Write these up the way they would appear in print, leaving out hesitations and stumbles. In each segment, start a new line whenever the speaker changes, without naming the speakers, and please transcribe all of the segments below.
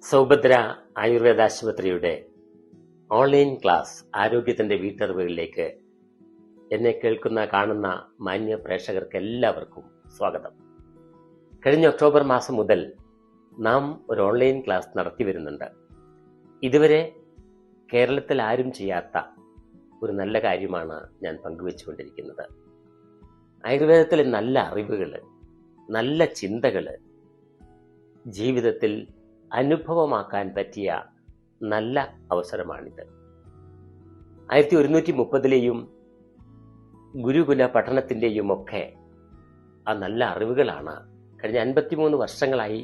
Saubhadra ആയുർവേദാശുപത്രിയുടെ online class ആരോഗ്യത്തിന്റെ വീട്ടറിവുകളിലേക്ക് എന്നെ കേൾക്കുന്ന കാണുന്ന മാന്യ പ്രേക്ഷകർക്ക് എല്ലാവർക്കും സ്വാഗതം. കഴിഞ്ഞ ഒക്ടോബർ മാസം മുതൽ നാം ഒരു ഓൺലൈൻ ക്ലാസ് നടത്തി വരുന്നുണ്ട്. ഇതുവരെ കേരളത്തിൽ ആരും ചെയ്യാത്ത ഒരു നല്ല കാര്യമാണ് ഞാൻ പങ്കുവെച്ചുകൊണ്ടിരിക്കുന്നത്. ആയുർവേദത്തിലെ നല്ല അറിവുകൾ, നല്ല ചിന്തകൾ ജീവിതത്തിൽ അനുഭവമാക്കാൻ പറ്റിയ നല്ല അവസരമാണിത്. 1130ലെയും ഗുരുകുല പഠനത്തിൻ്റെയും ഒക്കെ ആ നല്ല അറിവുകളാണ് കഴിഞ്ഞ 53 വർഷങ്ങളായി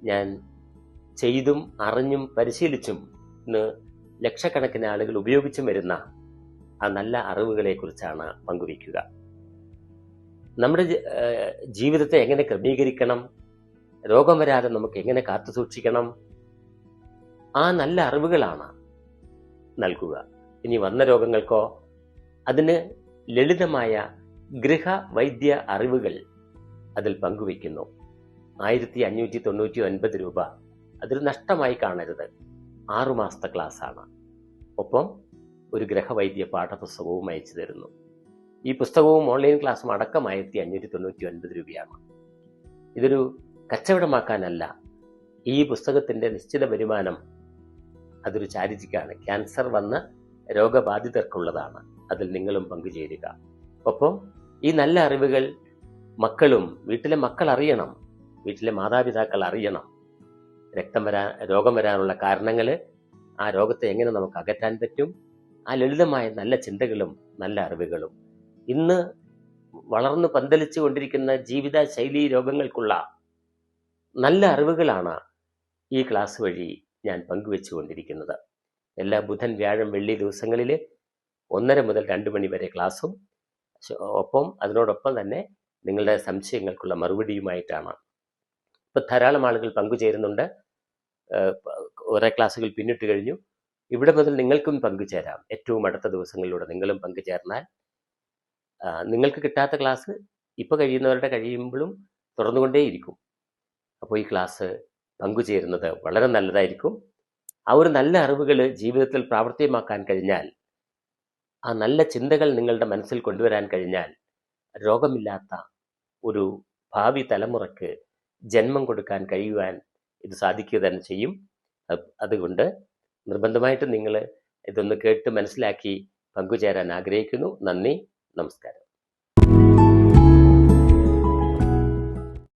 ഞാൻ ചെയ്തും അറിഞ്ഞും പരിശീലിച്ചും ഇന്ന് ലക്ഷക്കണക്കിന് ആളുകൾ ഉപയോഗിച്ചും വരുന്ന ആ നല്ല അറിവുകളെക്കുറിച്ചാണ് പങ്കുവയ്ക്കുക. നമ്മുടെ ജീവിതത്തെ എങ്ങനെ ക്രമീകരിക്കണം, രോഗം വരാതെ നമുക്ക് എങ്ങനെ കാത്തു സൂക്ഷിക്കണം, ആ നല്ല അറിവുകളാണ് നൽകുക. ഇനി വന്ന രോഗങ്ങൾക്കോ അതിന് ലളിതമായ ഗൃഹവൈദ്യ അറിവുകൾ അതിൽ പങ്കുവയ്ക്കുന്നു. 1599 രൂപ അതൊരു നഷ്ടമായി കാണരുത്. 6 മാസത്തെ ക്ലാസ്സാണ്. ഒപ്പം ഒരു ഗൃഹവൈദ്യ പാഠപുസ്തകവും അയച്ചു തരുന്നു. ഈ പുസ്തകവും ഓൺലൈൻ ക്ലാസ്സും അടക്കം 1599 രൂപയാണ്. ഇതൊരു കച്ചവടമാക്കാനല്ല. ഈ പുസ്തകത്തിന്റെ നിശ്ചിത വരുമാനം അതൊരു ചാരിറ്റിക്കാണ്. ക്യാൻസർ വന്ന രോഗബാധിതർക്കുള്ളതാണ്. അതിൽ നിങ്ങളും പങ്കുചേരുക. ഒപ്പം ഈ നല്ല അറിവുകൾ മക്കളും, വീട്ടിലെ മക്കൾ അറിയണം, വീട്ടിലെ മാതാപിതാക്കൾ അറിയണം. രോഗം വരാനുള്ള കാരണങ്ങൾ, ആ രോഗത്തെ എങ്ങനെ നമുക്ക് അകറ്റാൻ പറ്റും, ആ ലളിതമായ നല്ല ചിന്തകളും നല്ല അറിവുകളും ഇന്ന് വളർന്നു പന്തലിച്ചു കൊണ്ടിരിക്കുന്ന ജീവിത ശൈലി രോഗങ്ങൾക്കുള്ള നല്ല അറിവുകളാണ് ഈ ക്ലാസ് വഴി ഞാൻ പങ്കുവെച്ചുകൊണ്ടിരിക്കുന്നത്. എല്ലാ ബുധൻ, വ്യാഴം, വെള്ളി ദിവസങ്ങളിൽ 1:30 മുതൽ 2 മണി വരെ ക്ലാസ്സും ഒപ്പം അതിനോടൊപ്പം തന്നെ നിങ്ങളുടെ സംശയങ്ങൾക്കുള്ള മറുപടിയുമായിട്ടാണ്. ഇപ്പം ധാരാളം ആളുകൾ പങ്കുചേരുന്നുണ്ട്. കുറേ ക്ലാസ്സുകൾ പിന്നിട്ട് കഴിഞ്ഞു. ഇവിടെ മുതൽ നിങ്ങൾക്കും പങ്കുചേരാം. ഏറ്റവും അടുത്ത ദിവസങ്ങളിലൂടെ നിങ്ങളും പങ്കുചേർന്നാൽ നിങ്ങൾക്ക് കിട്ടാത്ത ക്ലാസ് ഇപ്പോൾ കഴിയുന്നവരുടെ കഴിയുമ്പോഴും തുറന്നുകൊണ്ടേയിരിക്കും. അപ്പോൾ ഈ ക്ലാസ് പങ്കുചേരുന്നത് വളരെ നല്ലതായിരിക്കും. ആ ഒരു നല്ല അറിവുകൾ ജീവിതത്തിൽ പ്രാവർത്തികമാക്കാൻ കഴിഞ്ഞാൽ, ആ നല്ല ചിന്തകൾ നിങ്ങളുടെ മനസ്സിൽ കൊണ്ടുവരാൻ കഴിഞ്ഞാൽ രോഗമില്ലാത്ത ഒരു ഭാവി തലമുറയ്ക്ക് ജന്മം കൊടുക്കാൻ കഴിയുവാൻ ഇത് സാധിക്കുക തന്നെ ചെയ്യും. അതുകൊണ്ട് നിർബന്ധമായിട്ടും നിങ്ങൾ ഇതൊന്ന് കേട്ട് മനസ്സിലാക്കി പങ്കുചേരാൻ ആഗ്രഹിക്കുന്നു. നന്ദി, നമസ്കാരം.